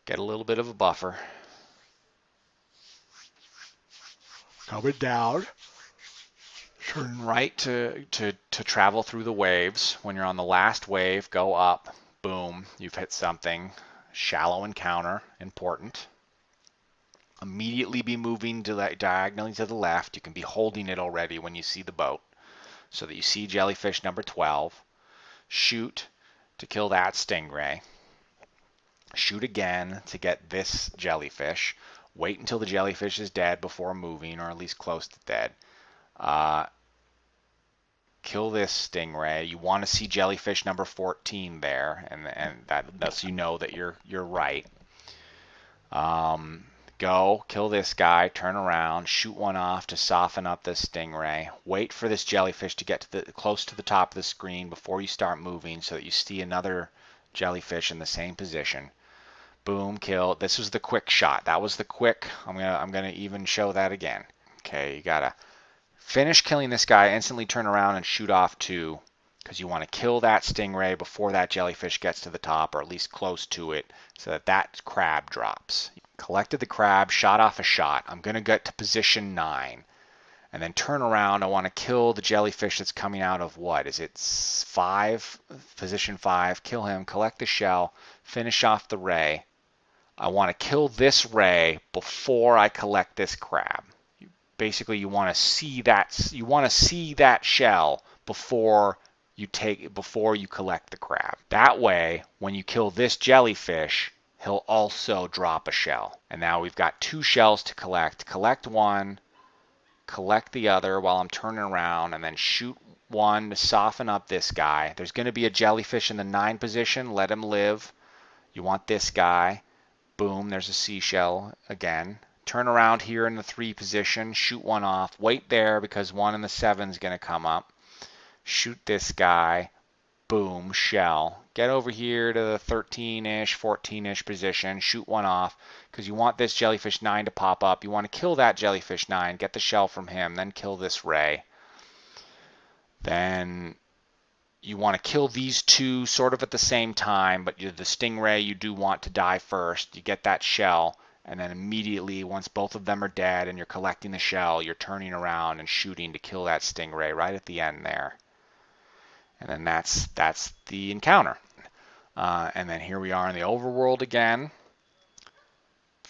Get a little bit of a buffer. Coming down. Turn right to travel through the waves. When you're on the last wave, go up. Boom, you've hit something. Shallow encounter, important. Immediately be moving diagonally to the left. You can be holding it already when you see the boat, so that you see jellyfish number 12. Shoot to kill that stingray. Shoot again to get this jellyfish. Wait until the jellyfish is dead before moving, or at least close to dead. Kill this stingray. You want to see jellyfish number 14 there, and that's you know that you're right. Go kill this guy. Turn around. Shoot one off to soften up this stingray. Wait for this jellyfish to get to close to the top of the screen before you start moving, so that you see another jellyfish in the same position. Boom, kill. This was the quick shot. That was the quick. I'm gonna even show that again. Okay, you gotta finish killing this guy, instantly turn around and shoot off two, because you want to kill that stingray before that jellyfish gets to the top, or at least close to it, so that that crab drops. Collected the crab, shot off a shot. I'm going to get to position 9. And then turn around. I want to kill the jellyfish that's coming out of what? Is it 5? Position 5. Kill him, collect the shell, finish off the ray. I want to kill this ray before I collect this crab. Basically, you want to see that shell before you collect the crab. That way, when you kill this jellyfish, he'll also drop a shell. And now we've got 2 shells to collect. Collect one, collect the other while I'm turning around, and then shoot one to soften up this guy. There's going to be a jellyfish in the 9 position. Let him live. You want this guy. Boom, there's a seashell again. Turn around here in the 3 position, shoot one off, wait there because one in the 7 is going to come up. Shoot this guy, boom, shell. Get over here to the 13-ish, 14-ish position, shoot one off because you want this jellyfish 9 to pop up. You want to kill that jellyfish 9, get the shell from him, then kill this ray. Then you want to kill these 2 sort of at the same time, but the stingray you do want to die first. You get that shell. And then immediately, once both of them are dead and you're collecting the shell, you're turning around and shooting to kill that stingray right at the end there. And then that's the encounter. And then here we are in the overworld again.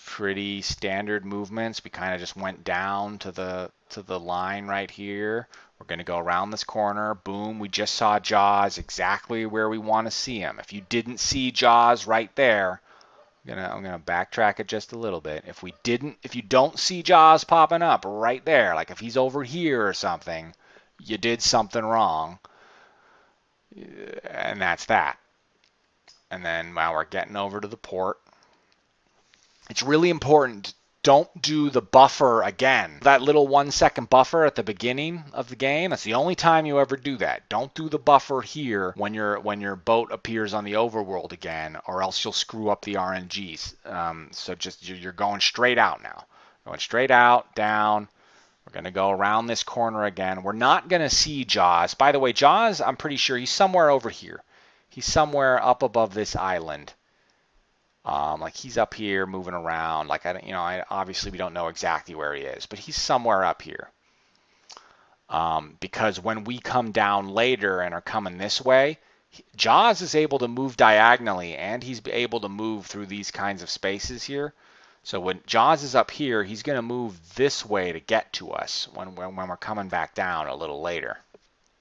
Pretty standard movements. We kind of just went down to the line right here. We're going to go around this corner. Boom, we just saw Jaws exactly where we want to see him. If you didn't see Jaws right there, I'm gonna backtrack it just a little bit. If you don't see Jaws popping up right there, like if he's over here or something, you did something wrong, and that's that. And then while we're getting over to the port, it's really important. Don't do the buffer again. That little 1-second buffer at the beginning of the game, that's the only time you ever do that. Don't do the buffer here when your boat appears on the overworld again, or else you'll screw up the RNGs. So just you're going straight out now. Going straight out, down. We're going to go around this corner again. We're not going to see Jaws. By the way, Jaws, I'm pretty sure he's somewhere over here. He's somewhere up above this island. Like he's up here moving around. Like obviously we don't know exactly where he is, but he's somewhere up here. Because when we come down later and are coming this way, Jaws is able to move diagonally, and he's able to move through these kinds of spaces here. So when Jaws is up here, he's going to move this way to get to us when we're coming back down a little later.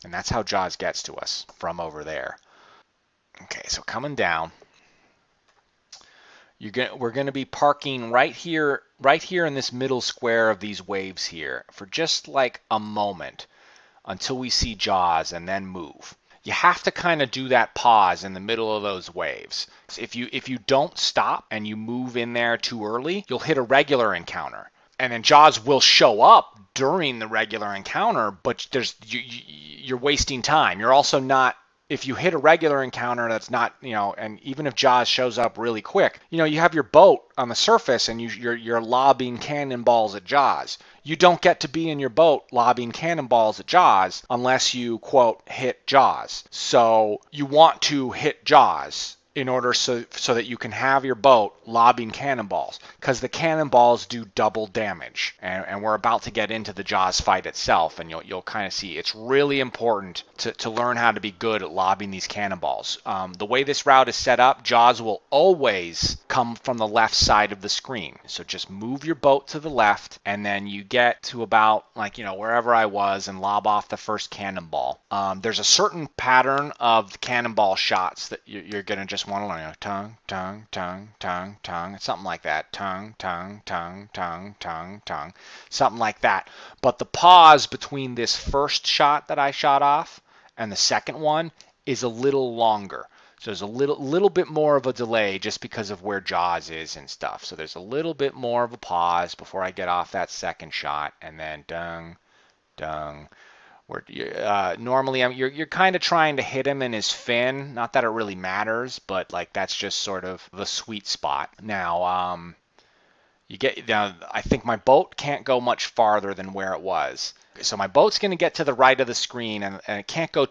And that's how Jaws gets to us, from over there. Okay, so coming down. We're going to be parking right here in this middle square of these waves here for just like a moment until we see Jaws, and then move. You have to kind of do that pause in the middle of those waves. If you don't stop and you move in there too early, you'll hit a regular encounter. And then Jaws will show up during the regular encounter, but you're wasting time. You're also not, if you hit a regular encounter that's not, and even if Jaws shows up really quick, you have your boat on the surface and you're lobbing cannonballs at Jaws. You don't get to be in your boat lobbing cannonballs at Jaws unless you, quote, hit Jaws. So you want to hit Jaws in order so that you can have your boat lobbing cannonballs, because the cannonballs do double damage, and we're about to get into the Jaws fight itself, and you'll kind of see it's really important to learn how to be good at lobbing these cannonballs. The way this route is set up, Jaws will always come from the left side of the screen, so just move your boat to the left, and then you get to about, like, wherever I was, and lob off the first cannonball. There's a certain pattern of cannonball shots that you're going to just want to learn. Tongue, tongue, tongue, tongue, tongue. Something like that. Tongue, tongue, tongue, tongue, tongue, tongue. Something like that. But the pause between this first shot that I shot off and the second one is a little longer. So there's a little bit more of a delay just because of where Jaws is and stuff. So there's a little bit more of a pause before I get off that second shot, and then dung, dung. Normally you're kind of trying to hit him in his fin. Not that it really matters, but like that's just sort of the sweet spot. Now, I think my boat can't go much farther than where it was. So my boat's going to get to the right of the screen, and it can't go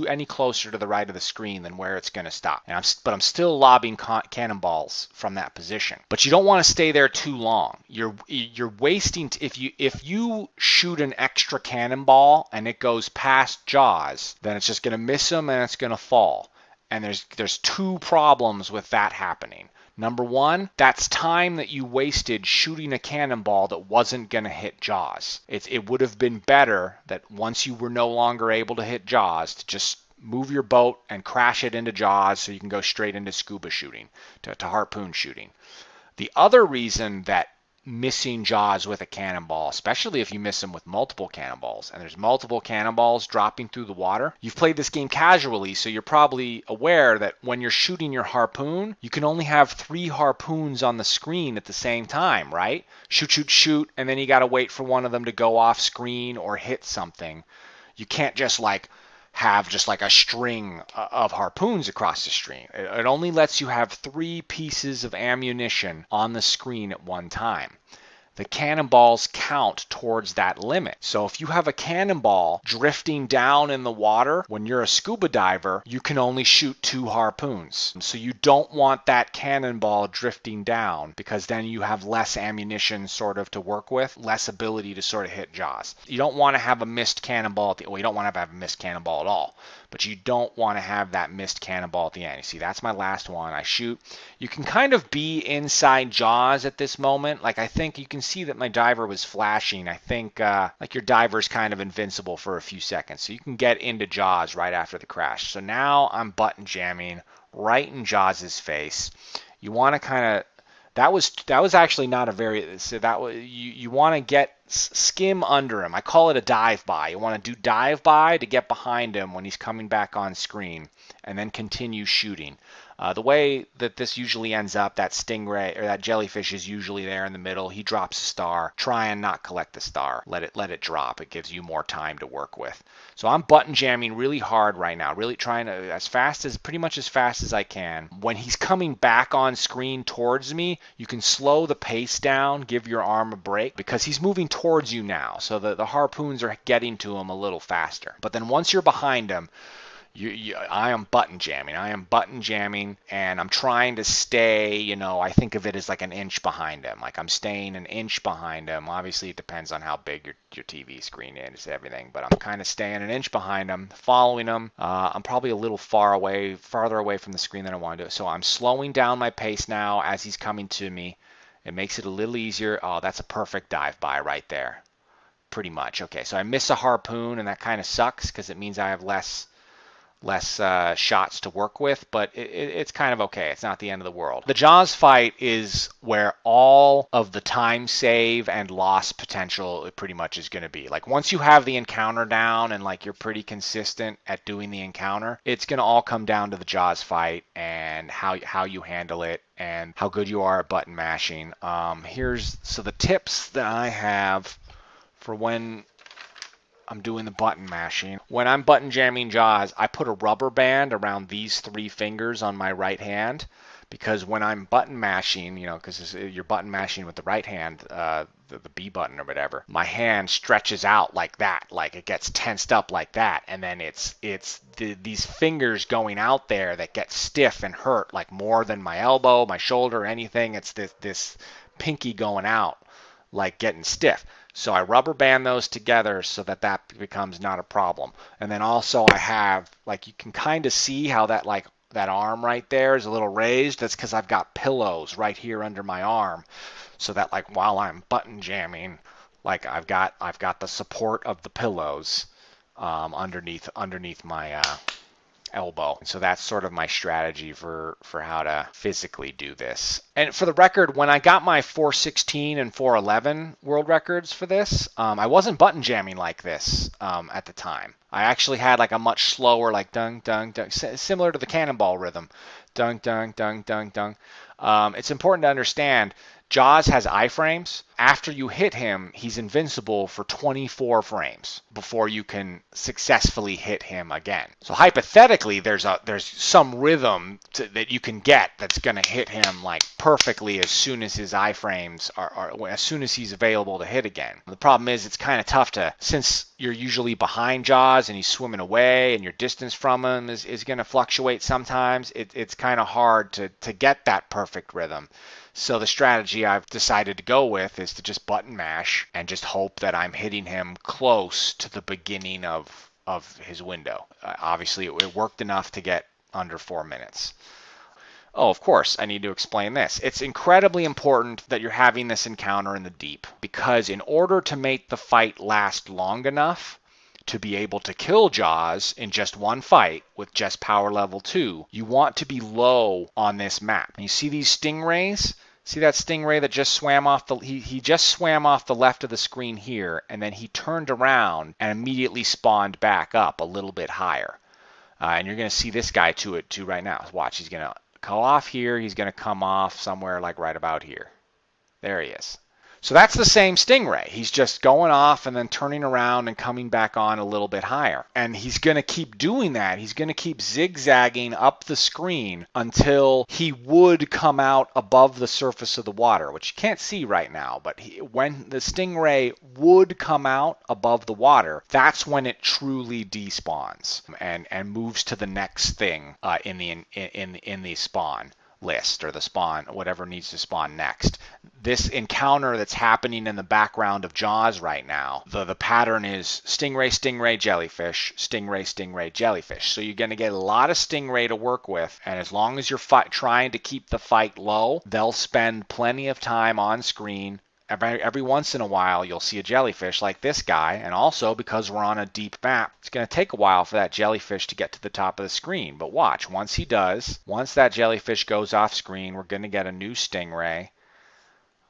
any closer to the right of the screen than where it's going to stop. But I'm still lobbing cannonballs from that position. But you don't want to stay there too long. You're wasting if you shoot an extra cannonball and it goes past Jaws, then it's just going to miss him and it's going to fall. And there's two problems with that happening. Number one, that's time that you wasted shooting a cannonball that wasn't going to hit Jaws. It would have been better that once you were no longer able to hit Jaws, to just move your boat and crash it into Jaws so you can go straight into scuba shooting, to harpoon shooting. The other reason that missing Jaws with a cannonball, especially if you miss them with multiple cannonballs, and there's multiple cannonballs dropping through the water. You've played this game casually, so you're probably aware that when you're shooting your harpoon, you can only have 3 harpoons on the screen at the same time, right? Shoot, shoot, shoot, and then you got to wait for one of them to go off screen or hit something. You can't just have just like a string of harpoons across the screen. It only lets you have 3 pieces of ammunition on the screen at one time. The cannonballs count towards that limit. So if you have a cannonball drifting down in the water, when you're a scuba diver, you can only shoot 2 harpoons. So you don't want that cannonball drifting down, because then you have less ammunition sort of to work with, less ability to sort of hit Jaws. You don't want to have a missed cannonball you don't want to have a missed cannonball at all, but you don't want to have that missed cannonball at the end. You see, that's my last one. I shoot. You can kind of be inside Jaws at this moment. Like, I think you can see that my diver was flashing. I think like your diver's kind of invincible for a few seconds, so you can get into Jaws right after the crash. So now I'm button jamming right in Jaws' face. You want to kind of that was actually not a very so that was you want to skim under him. I call it a dive by. You want to do dive by to get behind him when he's coming back on screen, and then continue shooting. The way that this usually ends up, that stingray or that jellyfish is usually there in the middle. He drops a star. Try and not collect the star. Let it drop. It gives you more time to work with. So I'm button jamming really hard right now, really trying to pretty much as fast as I can. When he's coming back on screen towards me, you can slow the pace down, give your arm a break, because he's moving towards you now. So the harpoons are getting to him a little faster. But then once you're behind him, I am button jamming. And I'm trying to stay, I think of it as like an inch behind him. Like I'm staying an inch behind him. Obviously, it depends on how big your TV screen is, everything. But I'm kind of staying an inch behind him, following him. I'm probably a little farther away from the screen than I want to do. So I'm slowing down my pace now as he's coming to me. It makes it a little easier. Oh, that's a perfect dive by right there. Pretty much. Okay, so I miss a harpoon, and that kind of sucks because it means I have less shots to work with, but it's kind of okay. It's not the end of the world. The Jaws fight is where all of the time save and loss potential pretty much is going to be. Like once you have the encounter down and like you're pretty consistent at doing the encounter, it's going to all come down to the Jaws fight and how you handle it and how good you are at button mashing. So the tips that I have for when I'm doing the button mashing. When I'm button jamming Jaws, I put a rubber band around these 3 fingers on my right hand, because when I'm button mashing, because you're button mashing with the right hand, the B button or whatever, my hand stretches out like that, like it gets tensed up like that, and then it's these fingers going out there that get stiff and hurt, like more than my elbow, my shoulder, anything. It's this pinky going out, like getting stiff. So I rubber band those together so that becomes not a problem. And then also I have, like, you can kind of see how that, like, that arm right there is a little raised. That's because I've got pillows right here under my arm, so that, like, while I'm button jamming, like, I've got the support of the pillows underneath my elbow. So that's sort of my strategy for how to physically do this. And for the record, when I got my 416 and 411 world records for this, I wasn't button jamming like this at the time. I actually had like a much slower, like dung, dung, dung, similar to the cannonball rhythm. Dung, dung, dung, dung, dung. It's important to understand Jaws has iframes. After you hit him, he's invincible for 24 frames before you can successfully hit him again. So hypothetically, there's some rhythm that you can get that's going to hit him like perfectly as soon as his iframes as soon as he's available to hit again. The problem is it's kind of tough since you're usually behind Jaws and he's swimming away and your distance from him is going to fluctuate sometimes. It's kind of hard to get that perfect rhythm. So the strategy I've decided to go with is to just button mash and just hope that I'm hitting him close to the beginning of his window. Obviously, it worked enough to get under 4 minutes. Oh, of course, I need to explain this. It's incredibly important that you're having this encounter in the deep, because in order to make the fight last long enough to be able to kill Jaws in just one fight with just power level 2, you want to be low on this map. And you see these stingrays? See that stingray that just swam off he just swam off the left of the screen here, and then he turned around and immediately spawned back up a little bit higher. And you're going to see this guy to it too right now. Watch, he's going to go off here. He's going to come off somewhere like right about here. There he is. So that's the same stingray. He's just going off and then turning around and coming back on a little bit higher. And he's going to keep doing that. He's going to keep zigzagging up the screen until he would come out above the surface of the water, which you can't see right now. But when the stingray would come out above the water, that's when it truly despawns and moves to the next thing in the spawn list, or the spawn, whatever needs to spawn next. This encounter that's happening in the background of Jaws right now, the pattern is stingray, stingray, jellyfish, stingray, stingray, jellyfish. So you're going to get a lot of stingray to work with, and as long as you're trying to keep the fight low, they'll spend plenty of time on screen. Every once in a while, you'll see a jellyfish like this guy, and also because we're on a deep map, it's going to take a while for that jellyfish to get to the top of the screen. But watch, once that jellyfish goes off screen, we're going to get a new stingray.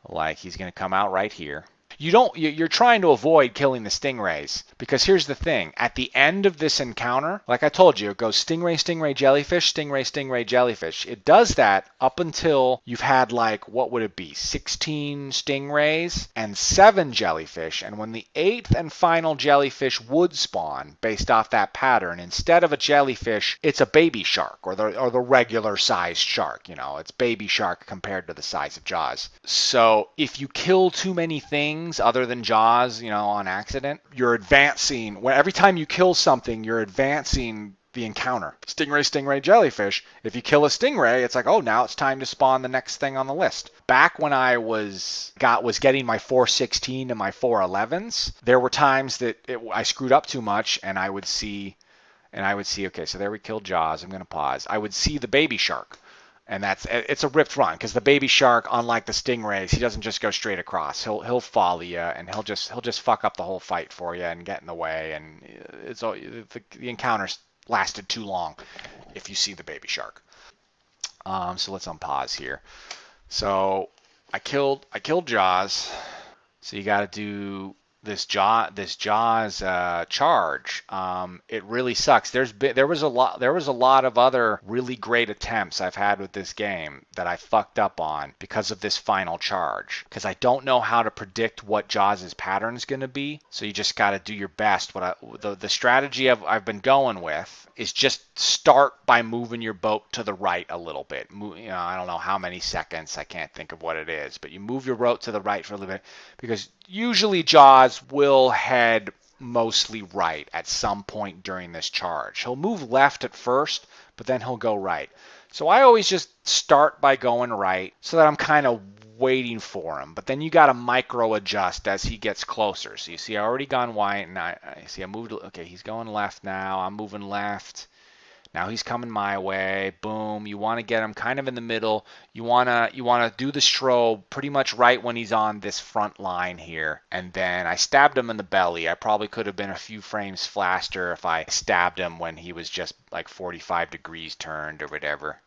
Like, he's going to come out right here. You're trying to avoid killing the stingrays, because here's the thing. At the end of this encounter, like I told you, it goes stingray, stingray, jellyfish, stingray, stingray, jellyfish. It does that up until you've had, like, what would it be, 16 stingrays and 7 jellyfish. And when the 8th and final jellyfish would spawn, based off that pattern, instead of a jellyfish, it's a baby shark, or the regular sized shark. It's baby shark compared to the size of Jaws. So if you kill too many things other than Jaws, on accident, you're advancing. Every time you kill something, you're advancing the encounter. Stingray, stingray, jellyfish. If you kill a stingray, it's like, oh, now it's time to spawn the next thing on the list. Back when I was getting my 416 and my 411s, there were times that I screwed up too much, and I would see, okay, so there we killed Jaws. I'm going to pause. I would see the baby shark. And it's a ripped run, because the baby shark, unlike the stingrays, he doesn't just go straight across. He'll follow you, and he'll just fuck up the whole fight for you and get in the way. And the encounter's lasted too long if you see the baby shark. So let's unpause here. So I killed Jaws. So you got to do Jaws charge. It really sucks. There was a lot of other really great attempts I've had with this game that I fucked up on because of this final charge. Because I don't know how to predict what Jaws' pattern is going to be, so you just got to do your best. The strategy I've been going with is just start by moving your boat to the right a little bit. I don't know how many seconds. I can't think of what it is, but you move your boat to the right for a little bit because usually Jaws will head mostly right at some point during this charge. He'll move left at first, but then he'll go right. So I always just start by going right so that I'm kind of waiting for him. But then you got to micro adjust as he gets closer. So you see I already gone white, and I see I moved. Okay, he's going left now. I'm moving left. Now he's coming my way. Boom. You want to get him kind of in the middle. You want to do the strobe pretty much right when he's on this front line here. And then I stabbed him in the belly. I probably could have been a few frames faster if I stabbed him when he was just like 45 degrees turned or whatever.